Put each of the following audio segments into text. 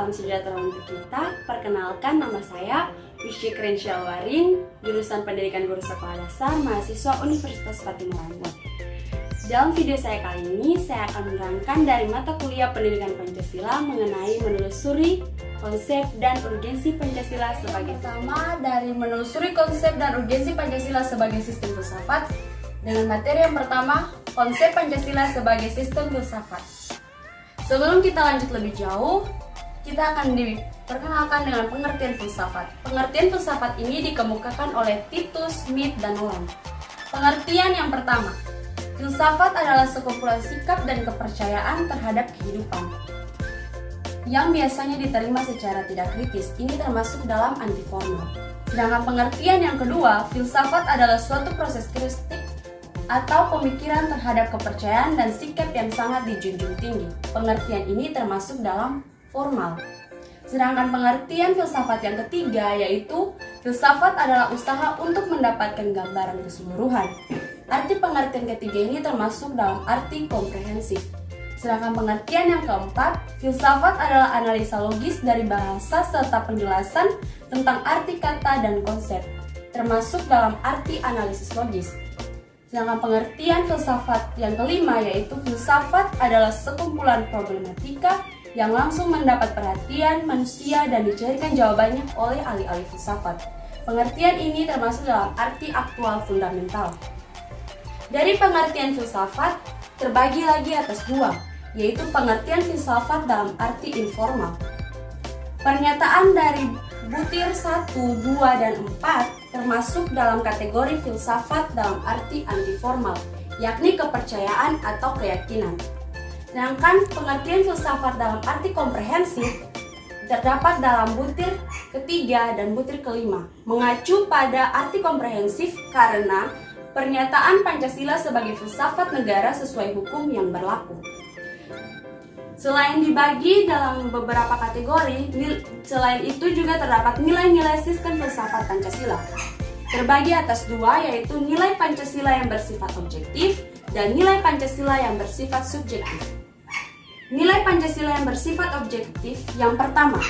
salam sejahtera untuk kita. Perkenalkan, nama saya Wishy Krenshalwarin, jurusan Pendidikan Guru Sekolah Dasar, mahasiswa Universitas Patimorangun. Dalam video saya kali ini, saya akan menerangkan dari mata kuliah Pendidikan Pancasila mengenai menelusuri konsep dan urgensi Pancasila sebagai menelusuri konsep dan urgensi Pancasila sebagai sistem filsafat. Dengan materi yang pertama, konsep Pancasila sebagai sistem filsafat. Sebelum kita lanjut lebih jauh, kita akan diperkenalkan dengan pengertian filsafat. Pengertian filsafat ini dikemukakan oleh Titus, Smith, dan Nolan. Pengertian yang pertama, filsafat adalah sekumpulan sikap dan kepercayaan terhadap kehidupan yang biasanya diterima secara tidak kritis. Ini termasuk dalam antiformal. Sedangkan pengertian yang kedua, filsafat adalah suatu proses kritik atau pemikiran terhadap kepercayaan dan sikap yang sangat dijunjung tinggi. Pengertian ini termasuk dalam formal. Sedangkan pengertian filsafat yang ketiga, yaitu filsafat adalah usaha untuk mendapatkan gambaran keseluruhan. Arti pengertian ketiga ini termasuk dalam arti komprehensif. Sedangkan pengertian yang keempat, filsafat adalah analisa logis dari bahasa serta penjelasan tentang arti kata dan konsep, termasuk dalam arti analisis logis. Sedangkan pengertian filsafat yang kelima, yaitu filsafat adalah sekumpulan problematika yang langsung mendapat perhatian manusia dan dicarikan jawabannya oleh ahli-ahli filsafat. Pengertian ini termasuk dalam arti aktual fundamental. Dari pengertian filsafat terbagi lagi atas dua, yaitu pengertian filsafat dalam arti informal. Pernyataan dari butir 1, 2, dan 4 termasuk dalam kategori filsafat dalam arti antiformal, yakni kepercayaan atau keyakinan. Sedangkan pengertian filsafat dalam arti komprehensif terdapat dalam butir ketiga dan butir kelima, mengacu pada arti komprehensif karena pernyataan Pancasila sebagai filsafat negara sesuai hukum yang berlaku. Selain dibagi dalam beberapa kategori, selain itu juga terdapat nilai-nilai sistem filsafat Pancasila. Terbagi atas dua, yaitu nilai Pancasila yang bersifat objektif dan nilai Pancasila yang bersifat subjektif. Nilai Pancasila yang bersifat objektif yang pertama,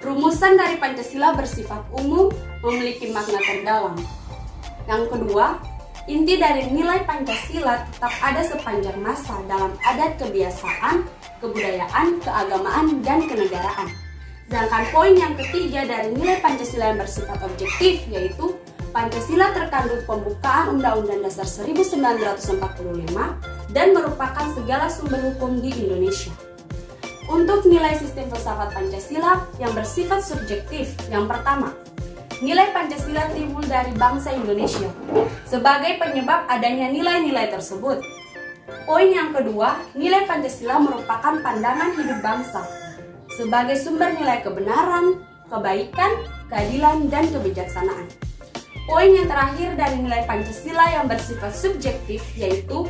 rumusan dari Pancasila bersifat umum, memiliki makna terdalam. Yang kedua, inti dari nilai Pancasila tetap ada sepanjang masa dalam adat kebiasaan, kebudayaan, keagamaan, dan kenegaraan. Sedangkan poin yang ketiga dari nilai Pancasila yang bersifat objektif, yaitu Pancasila terkandung pembukaan Undang-Undang Dasar 1945 dan merupakan segala sumber hukum di Indonesia. Untuk nilai sistem filsafat Pancasila yang bersifat subjektif, yang pertama, nilai Pancasila timbul dari bangsa Indonesia sebagai penyebab adanya nilai-nilai tersebut. Poin yang kedua, nilai Pancasila merupakan pandangan hidup bangsa sebagai sumber nilai kebenaran, kebaikan, keadilan, dan kebijaksanaan. Poin yang terakhir dari nilai Pancasila yang bersifat subjektif, yaitu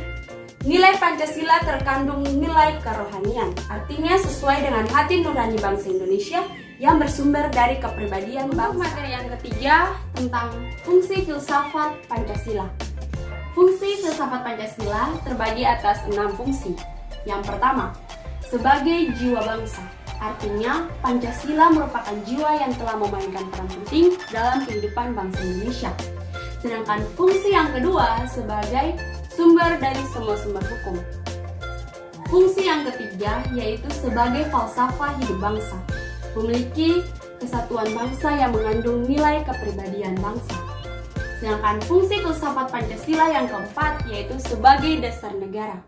nilai Pancasila terkandung nilai kerohanian, artinya sesuai dengan hati nurani bangsa Indonesia yang bersumber dari kepribadian bangsa. Materi yang ketiga tentang fungsi filsafat Pancasila. Fungsi filsafat Pancasila terbagi atas 6 fungsi. Yang pertama, sebagai jiwa bangsa. Artinya, Pancasila merupakan jiwa yang telah memainkan peran penting dalam kehidupan bangsa Indonesia. Sedangkan fungsi yang kedua sebagai sumber dari semua sumber hukum. Fungsi yang ketiga yaitu sebagai falsafah hidup bangsa, memiliki kesatuan bangsa yang mengandung nilai kepribadian bangsa. Sedangkan fungsi filsafat Pancasila yang keempat yaitu sebagai dasar negara.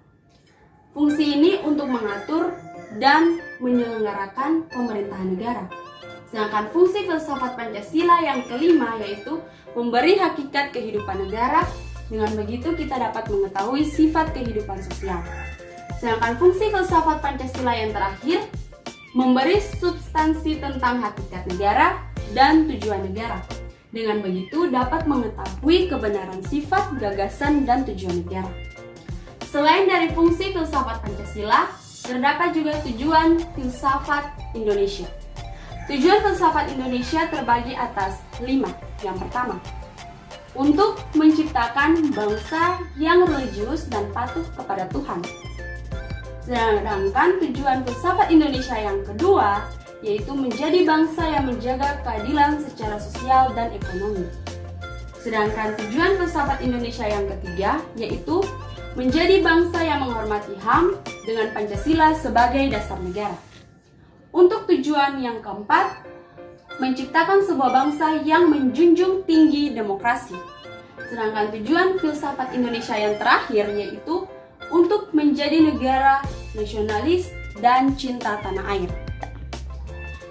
Fungsi ini untuk mengatur dan menyelenggarakan pemerintahan negara. Sedangkan fungsi filsafat Pancasila yang kelima yaitu memberi hakikat kehidupan negara. Dengan begitu kita dapat mengetahui sifat kehidupan sosial. Sedangkan fungsi filsafat Pancasila yang terakhir memberi substansi tentang hakikat negara dan tujuan negara. Dengan begitu dapat mengetahui kebenaran sifat, gagasan, dan tujuan negara. Selain dari fungsi filsafat Pancasila, terdapat juga tujuan filsafat Indonesia. Tujuan filsafat Indonesia terbagi atas 5. Yang pertama, untuk menciptakan bangsa yang religius dan patuh kepada Tuhan. Sedangkan tujuan filsafat Indonesia yang kedua yaitu menjadi bangsa yang menjaga keadilan secara sosial dan ekonomi. Sedangkan tujuan filsafat Indonesia yang ketiga yaitu menjadi bangsa yang menghormati HAM dengan Pancasila sebagai dasar negara. Untuk tujuan yang keempat, menciptakan sebuah bangsa yang menjunjung tinggi demokrasi. Sedangkan tujuan filsafat Indonesia yang terakhir yaitu untuk menjadi negara nasionalis dan cinta tanah air.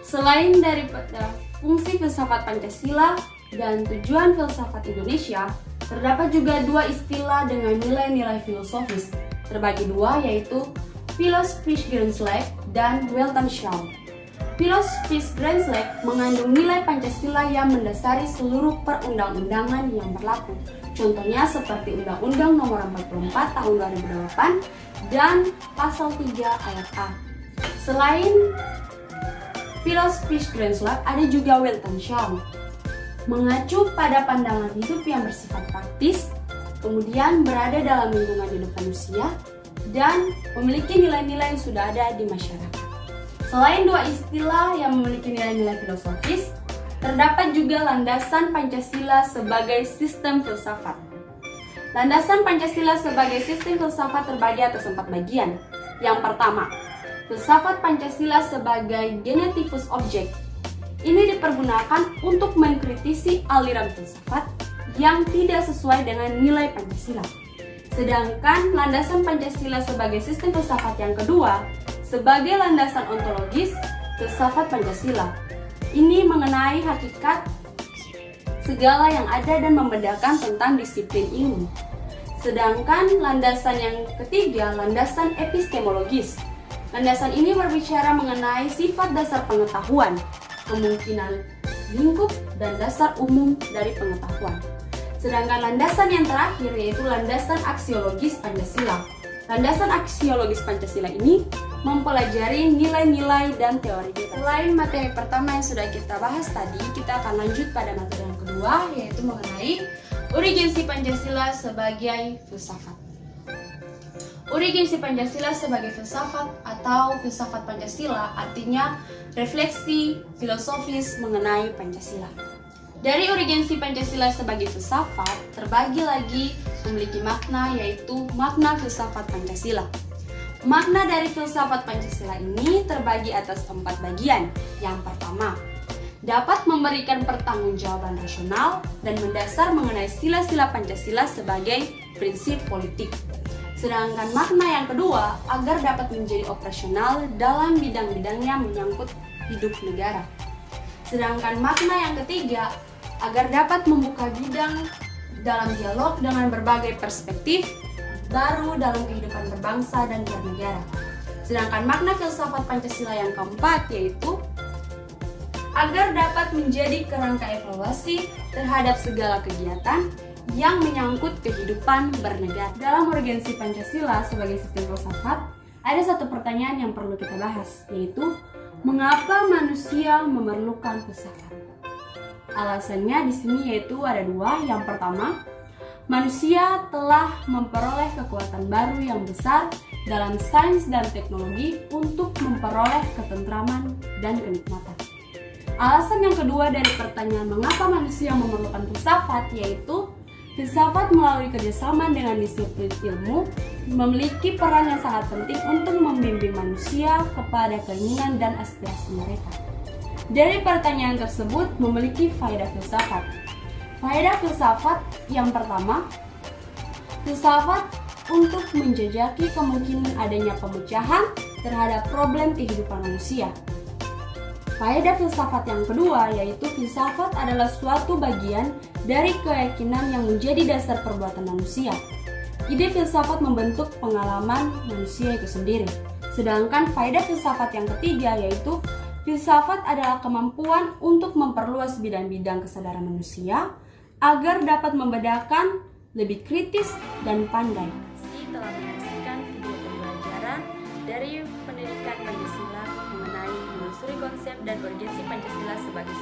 Selain daripada fungsi filsafat Pancasila dan tujuan filsafat Indonesia, terdapat juga dua istilah dengan nilai-nilai filosofis, terbagi dua yaitu Philosophisch Grundslag dan Weltanschauung. Philosophisch Grundslag mengandung nilai Pancasila yang mendasari seluruh perundang-undangan yang berlaku. Contohnya seperti Undang-Undang Nomor 44 Tahun 2008 dan Pasal 3 Ayat A. Selain Philosophisch Grundslag, ada juga Weltanschauung, mengacu pada pandangan hidup yang bersifat praktis, kemudian berada dalam lingkungan hidup manusia, dan memiliki nilai-nilai yang sudah ada di masyarakat. Selain dua istilah yang memiliki nilai-nilai filosofis, terdapat juga landasan Pancasila sebagai sistem filsafat. Landasan Pancasila sebagai sistem filsafat terbagi atas 4 bagian. Yang pertama, filsafat Pancasila sebagai geneticus object. Ini dipergunakan untuk mengkritisi aliran filsafat yang tidak sesuai dengan nilai Pancasila. Sedangkan landasan Pancasila sebagai sistem filsafat yang kedua, sebagai landasan ontologis filsafat Pancasila. Ini mengenai hakikat segala yang ada dan membedakan tentang disiplin ilmu. Sedangkan landasan yang ketiga, landasan epistemologis. Landasan ini berbicara mengenai sifat dasar pengetahuan, kemungkinan lingkup, dan dasar umum dari pengetahuan. Sedangkan landasan yang terakhir yaitu landasan aksiologis Pancasila. Landasan aksiologis Pancasila ini mempelajari nilai-nilai dan teori kita. Selain materi pertama yang sudah kita bahas tadi, kita akan lanjut pada materi yang kedua, yaitu mengenai urgensi Pancasila sebagai filsafat. Urgensi Pancasila sebagai filsafat atau filsafat Pancasila artinya refleksi filosofis mengenai Pancasila. Dari urgensi Pancasila sebagai filsafat terbagi lagi memiliki makna, yaitu makna filsafat Pancasila. Makna dari filsafat Pancasila ini terbagi atas 4 bagian. Yang pertama, dapat memberikan pertanggungjawaban rasional dan mendasar mengenai sila-sila Pancasila sebagai prinsip politik. Sedangkan makna yang kedua, agar dapat menjadi operasional dalam bidang-bidangnya menyangkut hidup negara. Sedangkan makna yang ketiga, agar dapat membuka bidang dalam dialog dengan berbagai perspektif baru dalam kehidupan berbangsa dan bernegara. Sedangkan makna filsafat Pancasila yang keempat yaitu agar dapat menjadi kerangka evaluasi terhadap segala kegiatan yang menyangkut kehidupan bernegara. Dalam urgensi Pancasila sebagai sistem filsafat, ada satu pertanyaan yang perlu kita bahas, yaitu mengapa manusia memerlukan filsafat? Alasannya di sini yaitu ada dua. Yang pertama, manusia telah memperoleh kekuatan baru yang besar dalam sains dan teknologi untuk memperoleh ketentraman dan kenikmatan. Alasan yang kedua dari pertanyaan mengapa manusia memerlukan filsafat yaitu filsafat melalui kerjasama dengan disiplin ilmu memiliki peran yang sangat penting untuk membimbing manusia kepada keinginan dan aspirasi mereka. Dari pertanyaan tersebut memiliki faedah filsafat. Faedah filsafat yang pertama, filsafat untuk menjajaki kemungkinan adanya pemecahan terhadap problem kehidupan manusia. Faedah filsafat yang kedua yaitu filsafat adalah suatu bagian dari keyakinan yang menjadi dasar perbuatan manusia. Ide filsafat membentuk pengalaman manusia itu sendiri. Sedangkan faedah filsafat yang ketiga yaitu filsafat adalah kemampuan untuk memperluas bidang-bidang kesadaran manusia agar dapat membedakan lebih kritis dan pandai. Telah menyaksikan video pembelajaran dari pendidikan Pancasila mengenai menelusuri konsep dan urgensi Pancasila sebagai